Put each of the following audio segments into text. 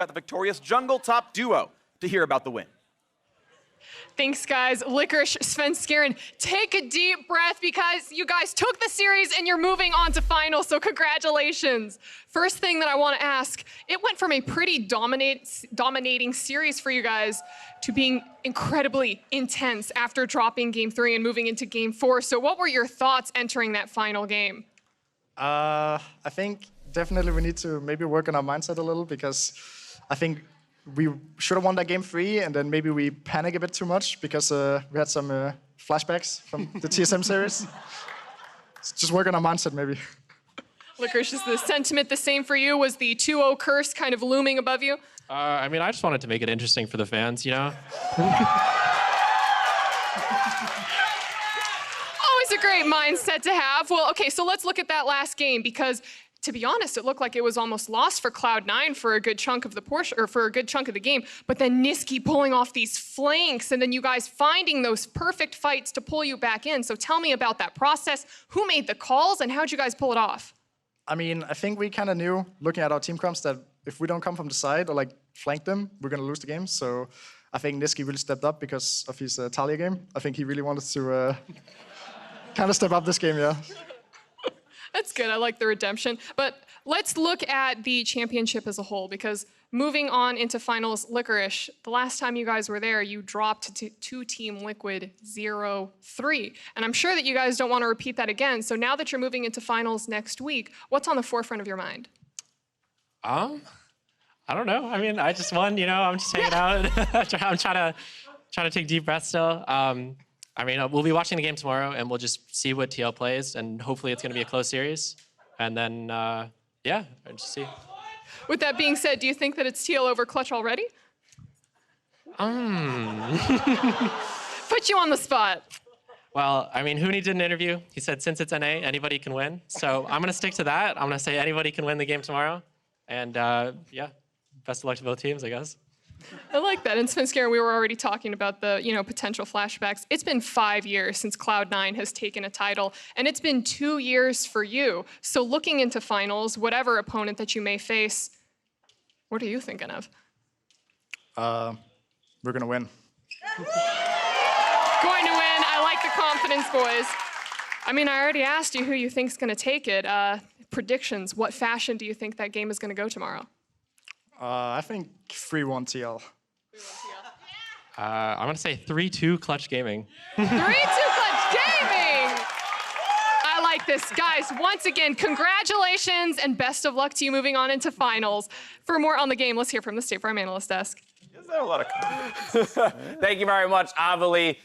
Got the victorious jungle top duo to hear about the win. Thanks, guys. Licorice, Svenskeren, take a deep breath because you guys took the series and you're moving on to finals, so congratulations. First thing that I want to ask, it went from a pretty dominating series for you guys to being incredibly intense after dropping Game 3 and moving into Game 4. So what were your thoughts entering that final game? I think definitely we need to maybe work on our mindset a little because I think we should have won that Game 3 and then maybe we panic a bit too much because we had some flashbacks from the TSM series. So just work on our mindset maybe. Licorice, is the sentiment the same for you? Was the 2-0 curse kind of looming above you? I mean, I just wanted to make it interesting for the fans, you know? Always a great mindset to have. Well, okay, so let's look at that last game because to be honest, it looked like it was almost lost for Cloud9 for a good chunk of the portion, or for a good chunk of the game. But then Nisqy pulling off these flanks, and then you guys finding those perfect fights to pull you back in. So tell me about that process. Who made the calls, and how'd you guys pull it off? I mean, I think we kind of knew, looking at our team comps, that if we don't come from the side or like flank them, we're gonna lose the game. So I think Nisqy really stepped up because of his Talia game. I think he really wanted to kind of step up this game, yeah. That's good. I like the redemption. But let's look at the championship as a whole, because moving on into finals, Licorice, the last time you guys were there, you dropped to Team Liquid 0-3. And I'm sure that you guys don't want to repeat that again. So now that you're moving into finals next week, what's on the forefront of your mind? I don't know. I mean, I just won, you know, I'm just hanging out. I'm trying to take deep breaths still. I mean, we'll be watching the game tomorrow, and we'll just see what TL plays, and hopefully it's going to be a close series. And then, yeah, I'll just see. With that being said, do you think that it's TL over Clutch already? Put you on the spot. Well, I mean, Hooney did an interview. He said, since it's NA, anybody can win. So I'm going to stick to that. I'm going to say anybody can win the game tomorrow. And, yeah, best of luck to both teams, I guess. I like that. And Svenskeren, we were already talking about the, potential flashbacks. It's been 5 years since Cloud9 has taken a title, and it's been 2 years for you. So looking into finals, whatever opponent that you may face, what are you thinking of? We're gonna win. Going to win. I like the confidence, boys. I mean, I already asked you who you think's gonna take it. Predictions. What fashion do you think that game is gonna go tomorrow? I think 3-1 TL. I'm going to say 3-2 Clutch Gaming. 3-2 Clutch Gaming! I like this. Guys, once again, congratulations and best of luck to you moving on into finals. For more on the game, let's hear from the State Farm Analyst Desk. Is that a lot of confidence? Thank you very much, Avali.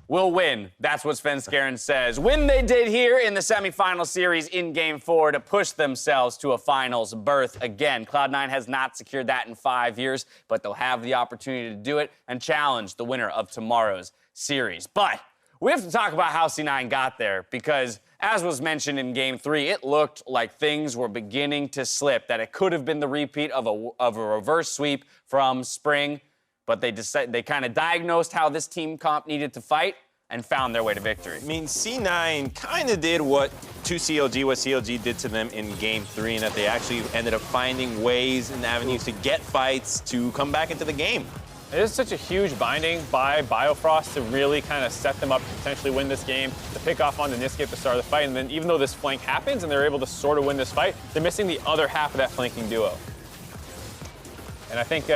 We'll win. That's what Svenskeren says. Win they did here in the semifinal series in Game 4 to push themselves to a finals berth again. Cloud9 has not secured that in 5 years, but they'll have the opportunity to do it and challenge the winner of tomorrow's series. But we have to talk about how C9 got there because, as was mentioned in Game 3, it looked like things were beginning to slip, that it could have been the repeat of a reverse sweep from Spring. But they kind of diagnosed how this team comp needed to fight and found their way to victory. I mean, C9 kind of did what CLG did to them in Game 3, and that they actually ended up finding ways and avenues to get fights to come back into the game. It is such a huge binding by Biofrost to really kind of set them up to potentially win this game, to pick off on the Nisqy at the start of the fight, and then even though this flank happens and they're able to sort of win this fight, they're missing the other half of that flanking duo. And I think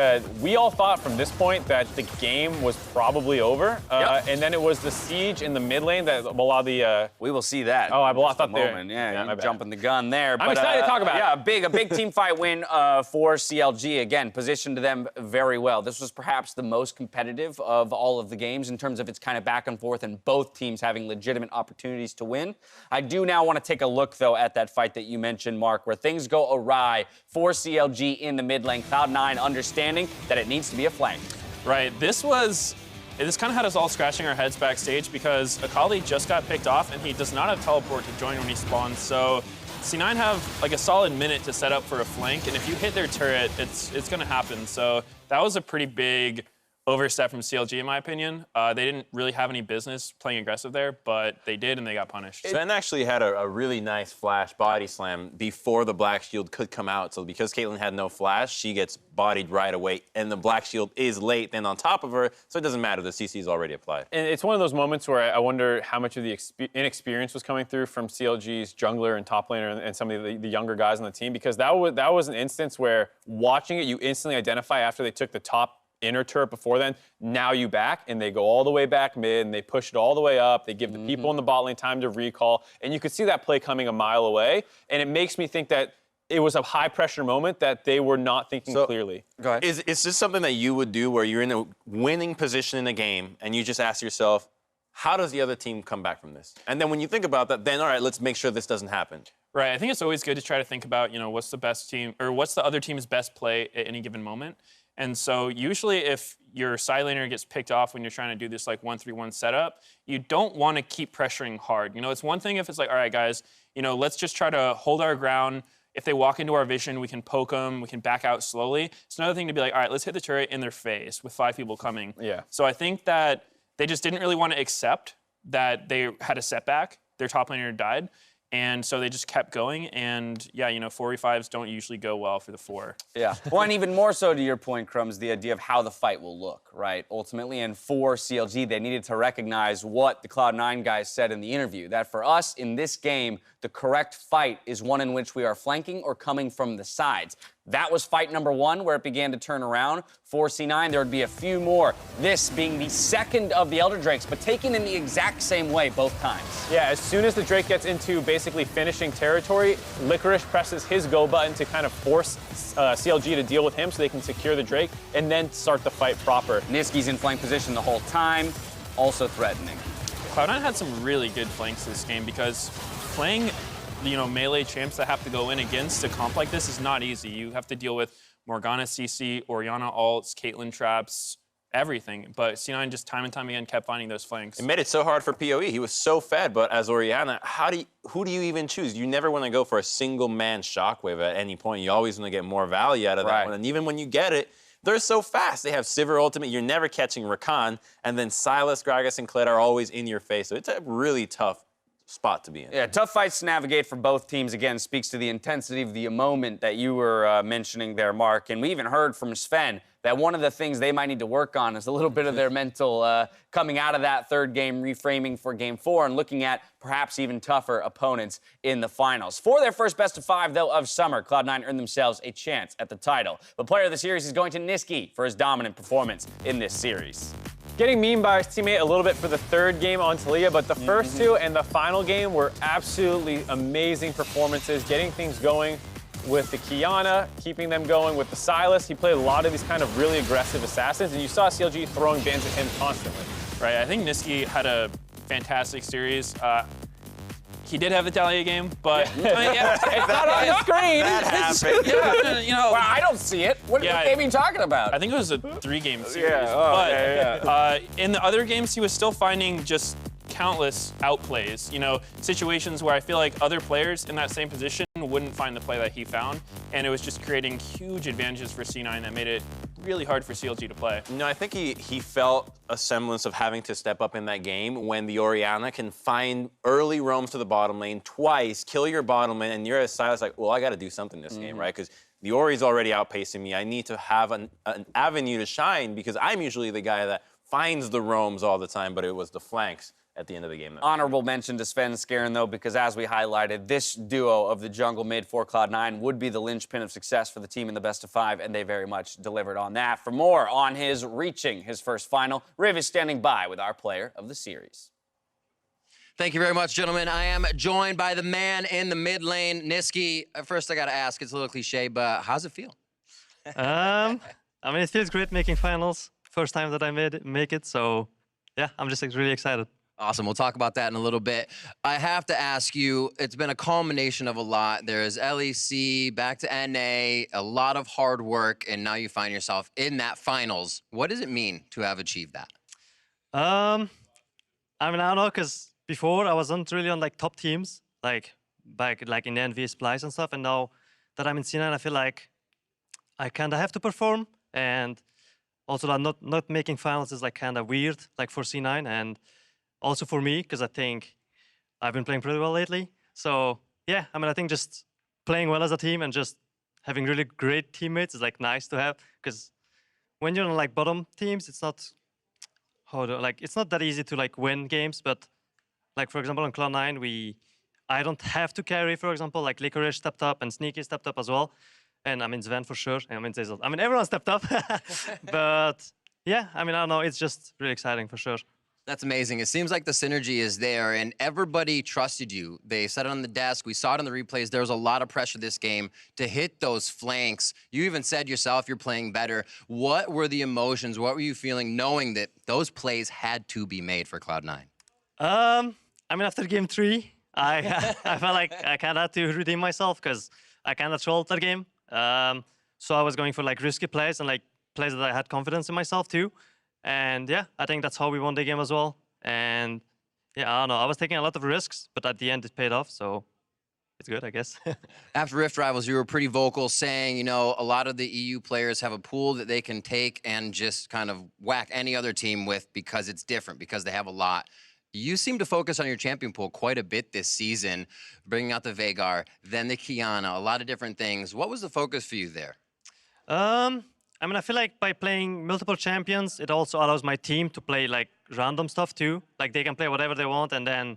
we all thought from this point that the game was probably over. And then it was the siege in the mid lane that allowed the... we will see that. Oh, I thought there. moment. Yeah, you're jumping the gun there. I'm excited to talk about it. Yeah, a big team fight win for CLG. Again, positioned them very well. This was perhaps the most competitive of all of the games in terms of its kind of back and forth and both teams having legitimate opportunities to win. I do now want to take a look, though, at that fight that you mentioned, Mark, where things go awry for CLG in the mid lane. Cloud9 understanding that it needs to be a flank. Right. This kind of had us all scratching our heads backstage because Akali just got picked off and he does not have teleport to join when he spawns. So C9 have like a solid minute to set up for a flank, and if you hit their turret, it's going to happen. So that was a pretty big overstep from CLG, in my opinion. They didn't really have any business playing aggressive there, but they did, and they got punished. Sven actually had a really nice flash body slam before the Black Shield could come out. So because Caitlyn had no flash, she gets bodied right away, and the Black Shield is late then on top of her, so it doesn't matter. The CC is already applied. And it's one of those moments where I wonder how much of the inexperience was coming through from CLG's jungler and top laner and some of the younger guys on the team, because that was an instance where watching it, you instantly identify after they took the top inner turret before then, now you back, and they go all the way back mid, and they push it all the way up. They give the people in the bot lane time to recall, and you could see that play coming a mile away, and it makes me think that it was a high-pressure moment that they were not thinking clearly. Go ahead. Is this something that you would do where you're in a winning position in a game, and you just ask yourself, how does the other team come back from this? And then when you think about that, then, all right, let's make sure this doesn't happen. Right, I think it's always good to try to think about, what's the best team, or what's the other team's best play at any given moment. And so usually if your side laner gets picked off when you're trying to do this like 1-3-1 setup, you don't want to keep pressuring hard. It's one thing if it's like, all right, guys, let's just try to hold our ground. If they walk into our vision, we can poke them, we can back out slowly. It's another thing to be like, all right, let's hit the turret in their face with 5 people coming. Yeah. So I think that they just didn't really want to accept that they had a setback. Their top laner died. And so they just kept going, and yeah, 4v5s don't usually go well for the 4. Yeah. Well, and even more so to your point, Crumbs, the idea of how the fight will look, right? Ultimately, and for CLG, they needed to recognize what the Cloud9 guys said in the interview, that for us in this game, the correct fight is one in which we are flanking or coming from the sides. That was fight number 1, where it began to turn around. For C9, there would be a few more. This being the second of the Elder Drakes, but taken in the exact same way both times. Yeah, as soon as the Drake gets into basically finishing territory, Licorice presses his go button to kind of force CLG to deal with him so they can secure the Drake and then start the fight proper. Niski's in flank position the whole time, also threatening. Cloud9 had some really good flanks this game because playing melee champs that have to go in against a comp like this is not easy. You have to deal with Morgana CC, Orianna ults, Caitlyn traps, everything. But C9 just time and time again kept finding those flanks. It made it so hard for PoE. He was so fed, but as Orianna, who do you even choose? You never want to go for a single man shockwave at any point. You always want to get more value out of that one. And even when you get it, they're so fast. They have Sivir ultimate. You're never catching Rakan. And then Sylas, Gragas, and Kled are always in your face. So it's a really tough spot to be in. Yeah, tough fights to navigate for both teams. Again, speaks to the intensity of the moment that you were mentioning there, Mark. And we even heard from Sven that one of the things they might need to work on is a little bit of their mental coming out of that third game, reframing for game 4, and looking at perhaps even tougher opponents in the finals. For their first best of 5, though, of Summer, Cloud9 earned themselves a chance at the title. The player of the series is going to Niski for his dominant performance in this series. Getting memed by his teammate a little bit for the third game on Talia, but the first 2 and the final game were absolutely amazing performances, getting things going with the Kiana, keeping them going with the Sylas. He played a lot of these kind of really aggressive assassins, and you saw CLG throwing bans at him constantly. Right, I think Niski had a fantastic series. He did have the Talia game, but it's not on the screen. That happened. Well, I don't see it. What game are you talking about? I think it was a 3-game series. In the other games, he was still finding just countless outplays. Situations where I feel like other players in that same position wouldn't find the play that he found, and it was just creating huge advantages for C9 that made it really hard for CLG to play. No, I think he felt a semblance of having to step up in that game when the Orianna can find early roams to the bottom lane twice, kill your bottom lane, and you're as Sylas like, well, I got to do something this game, right? Because the Ori's already outpacing me. I need to have an avenue to shine because I'm usually the guy that finds the roams all the time, but it was the flanks at the end of the game. Honorable mention to Sven Skaren, though, because as we highlighted, this duo of the jungle mid for Cloud9 would be the linchpin of success for the team in the best of 5, and they very much delivered on that. For more on his reaching his first final, Riv is standing by with our player of the series. Thank you very much, gentlemen. I am joined by the man in the mid lane, Niski. First, I got to ask, it's a little cliche, but how's it feel? I mean, it feels great making finals. First time that I make it, so yeah, I'm just really excited. Awesome. We'll talk about that in a little bit. I have to ask you, it's been a culmination of a lot. There's LEC, back to NA, a lot of hard work, and now you find yourself in that finals. What does it mean to have achieved that? I mean, I don't know, because before I wasn't really on top teams, back in the NV Splice and stuff, and now that I'm in C9, I feel like I kind of have to perform, and also like not making finals is like kind of weird, like for C9 and also for me because I think I've been playing pretty well lately. So yeah, I mean, I think just playing well as a team and just having really great teammates is like nice to have because when you're on like bottom teams, it's not it's not that easy to like win games. But like for example on Cloud9, I don't have to carry. For example, like Licorice stepped up and Sneaky stepped up as well, and I mean Sven for sure. I mean Zazel. I mean everyone stepped up. But yeah, I mean I don't know. It's just really exciting for sure. That's amazing. It seems like the synergy is there, and everybody trusted you. They said it on the desk. We saw it in the replays. There was a lot of pressure this game to hit those flanks. You even said yourself you're playing better. What were the emotions? What were you feeling knowing that those plays had to be made for Cloud9? I mean, after game 3, I felt like I kind of had to redeem myself because I kind of trolled that game. So I was going for like risky plays and like plays that I had confidence in myself too. And yeah, I think that's how we won the game as well. And yeah, I don't know. I was taking a lot of risks, but at the end it paid off. So it's good, I guess. After Rift Rivals, you were pretty vocal saying, you know, a lot of the EU players have a pool that they can take and just kind of whack any other team with because it's different, because they have a lot. You seem to focus on your champion pool quite a bit this season, bringing out the Veigar, then the Kiana, a lot of different things. What was the focus for you there? I mean, I feel like by playing multiple champions, it also allows my team to play like random stuff too. Like they can play whatever they want, and then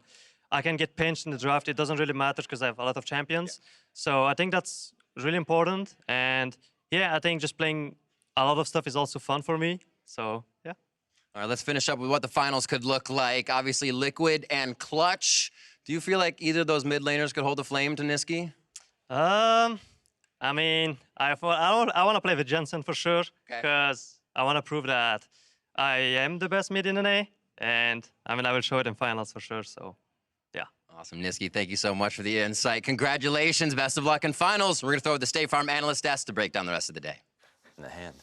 I can get pinched in the draft. It doesn't really matter because I have a lot of champions. Yeah. So I think that's really important. And yeah, I think just playing a lot of stuff is also fun for me. So yeah. All right, let's finish up with what the finals could look like. Obviously, Liquid and Clutch. Do you feel like either of those mid laners could hold a flame to Niski? I mean, I want to play with Jensen for sure, because I want to prove that I am the best mid in NA, and I mean, I will show it in finals for sure, so yeah. Awesome, Niski, thank you so much for the insight. Congratulations, best of luck in finals. We're going to throw the State Farm Analyst desk to break down the rest of the day. In the hand.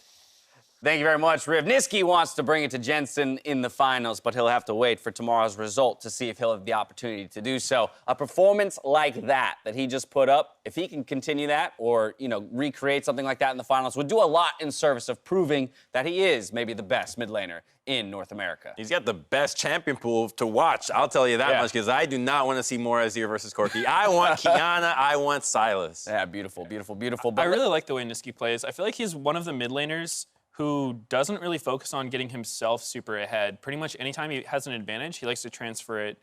Thank you very much, Riv. Niski wants to bring it to Jensen in the finals, but he'll have to wait for tomorrow's result to see if he'll have the opportunity to do so. A performance like that he just put up, if he can continue that or, you know, recreate something like that in the finals, would do a lot in service of proving that he is maybe the best mid laner in North America. He's got the best champion pool to watch, I'll tell you that much, because I do not want to see more Azir versus Corki. I want Kiana, I want Silas. Yeah, beautiful, beautiful, beautiful. I really like the way Niski plays. I feel like he's one of the mid laners who doesn't really focus on getting himself super ahead. Pretty much anytime he has an advantage, he likes to transfer it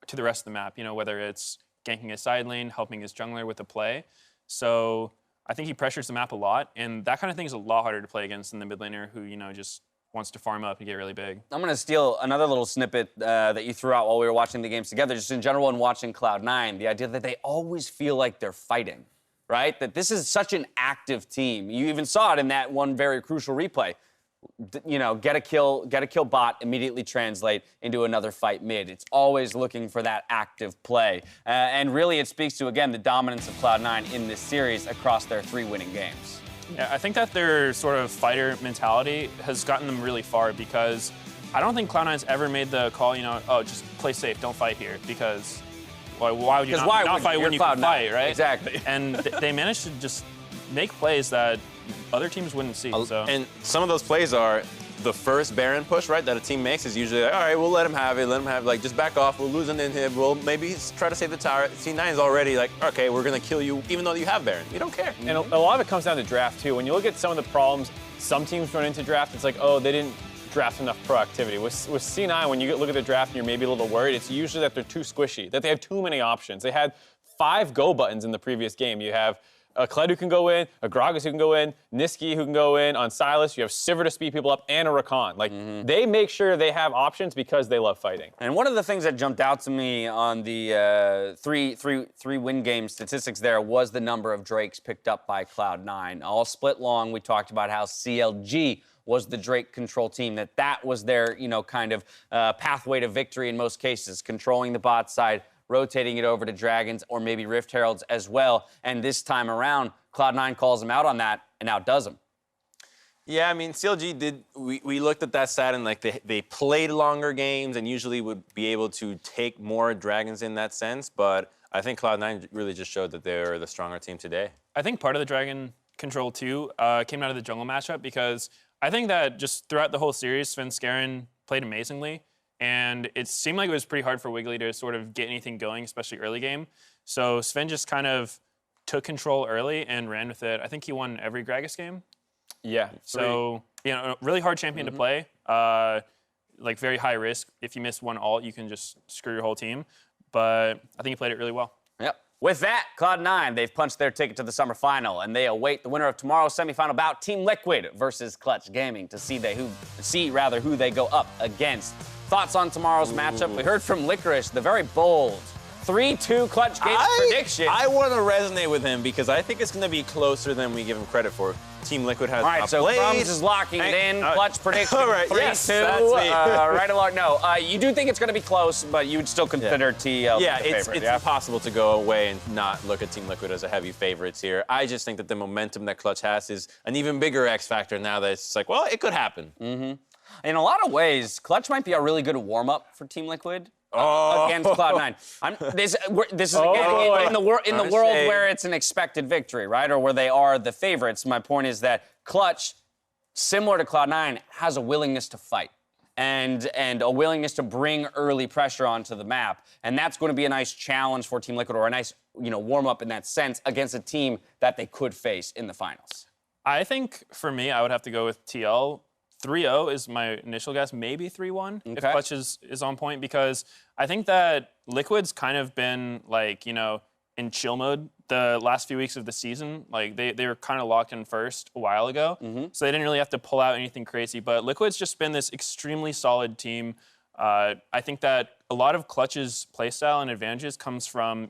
to the rest of the map, you know, whether it's ganking his side lane, helping his jungler with the play. So I think he pressures the map a lot, and that kind of thing is a lot harder to play against than the mid laner who, you know, just wants to farm up and get really big. I'm going to steal another little snippet that you threw out while we were watching the games together, just in general and watching Cloud9, the idea that they always feel like they're fighting. Right? That this is such an active team. You even saw it in that one very crucial replay. You know, get a kill bot, immediately translate into another fight mid. It's always looking for that active play. And really it speaks to, again, the dominance of Cloud9 in this series across their 3 winning games. Yeah, I think that their sort of fighter mentality has gotten them really far, because I don't think Cloud9's ever made the call, you know, oh, just play safe, don't fight here, because why would you not fight when you can fight, right? Exactly. And they managed to just make plays that other teams wouldn't see. So. And some of those plays are the first Baron push, right, that a team makes is usually like, all right, we'll let him have it, like, just back off, we'll lose an inhib, we'll maybe try to save the tower. C9 is already like, okay, we're going to kill you even though you have Baron. We don't care. And a lot of it comes down to draft, too. When you look at some of the problems some teams run into draft, it's like, oh, they didn't draft enough proactivity. With C9, when you look at the draft and you're maybe a little worried, it's usually that they're too squishy, that they have too many options. They had 5 go buttons in the previous game. You have a Kled who can go in, a Gragas who can go in, Niski who can go in on Silas. You have Sivir to speed people up, and a Rakan. Like, they make sure they have options because they love fighting. And one of the things that jumped out to me on the three win game statistics there was the number of Drakes picked up by Cloud9. All split long, we talked about how CLG was the Drake control team, that was their, you know, kind of pathway to victory in most cases, controlling the bot side, rotating it over to Dragons or maybe Rift Heralds as well. And this time around, Cloud9 calls them out on that and outdoes them. Yeah, I mean, CLG did, we looked at that stat and like they played longer games and usually would be able to take more Dragons in that sense, but I think Cloud9 really just showed that they're the stronger team today. I think part of the Dragon control too came out of the jungle matchup, because I think that just throughout the whole series, Sven Skaren played amazingly. And it seemed like it was pretty hard for Wiggly to sort of get anything going, especially early game. So Sven just kind of took control early and ran with it. I think he won every Gragas game. Yeah. So, really hard champion to play. Like very high risk. If you miss one ult, you can just screw your whole team. But I think he played it really well. Yep. With that, Cloud9, they've punched their ticket to the summer final, and they await the winner of tomorrow's semifinal bout, Team Liquid versus Clutch Gaming, to see who they go up against. Thoughts on tomorrow's matchup? We heard from Licorice, the very bold 3-2 Clutch Gaming prediction. I want to resonate with him because I think it's going to be closer than we give him credit for. Team Liquid has all right, so Crumbs is locking it in. Clutch prediction, all right, 3-2. yes, that's me. Right along. No, you do think it's going to be close, but you would still consider TL Yeah, the it's favorite. impossible to go away and not look at Team Liquid as a heavy favorites here. I just think that the momentum that Clutch has is an even bigger X factor now that it's like, well, it could happen. In a lot of ways, Clutch might be a really good warm-up for Team Liquid. Against Cloud9. This is again, in the world where it's an expected victory, right? Or where they are the favorites. My point is that Clutch, similar to Cloud9, has a willingness to fight and a willingness to bring early pressure onto the map. And that's going to be a nice challenge for Team Liquid, or a nice warm-up in that sense against a team that they could face in the finals. I think for me, I would have to go with TL. 3-0 is my initial guess, maybe 3-1 if Clutch is on point, because I think that Liquid's kind of been like, in chill mode the last few weeks of the season. Like they were kind of locked in first a while ago, so they didn't really have to pull out anything crazy. But Liquid's just been this extremely solid team. I think that a lot of Clutch's playstyle and advantages comes from,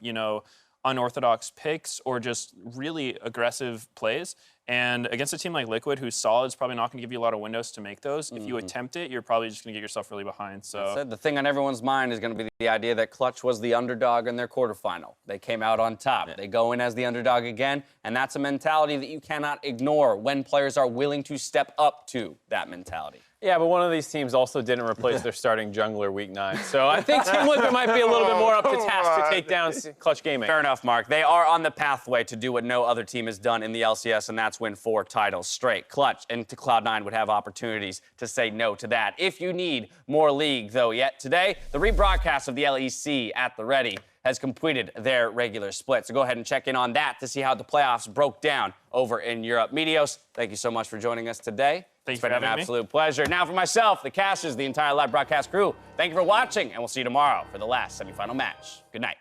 unorthodox picks or just really aggressive plays. And against a team like Liquid, who's solid, is probably not going to give you a lot of windows to make those. If you attempt it, you're probably just going to get yourself really behind. So the thing on everyone's mind is going to be the idea that Clutch was the underdog in their quarterfinal. They came out on top. They go in as the underdog again, and that's a mentality that you cannot ignore when players are willing to step up to that mentality. Yeah, but one of these teams also didn't replace their starting jungler week 9. So I think Team Liquid might be a little bit more up to task to take down Clutch Gaming. Fair enough, Mark. They are on the pathway to do what no other team has done in the LCS, and that's win 4 titles straight. Clutch and Cloud9 would have opportunities to say no to that. If you need more league, though, yet today, the rebroadcast of the LEC at the ready has completed their regular split. So go ahead and check in on that to see how the playoffs broke down over in Europe. Medios, thank you so much for joining us today. Thank you for having me. It's been an absolute pleasure. Now for myself, the casters, the entire live broadcast crew, thank you for watching, and we'll see you tomorrow for the last semifinal match. Good night.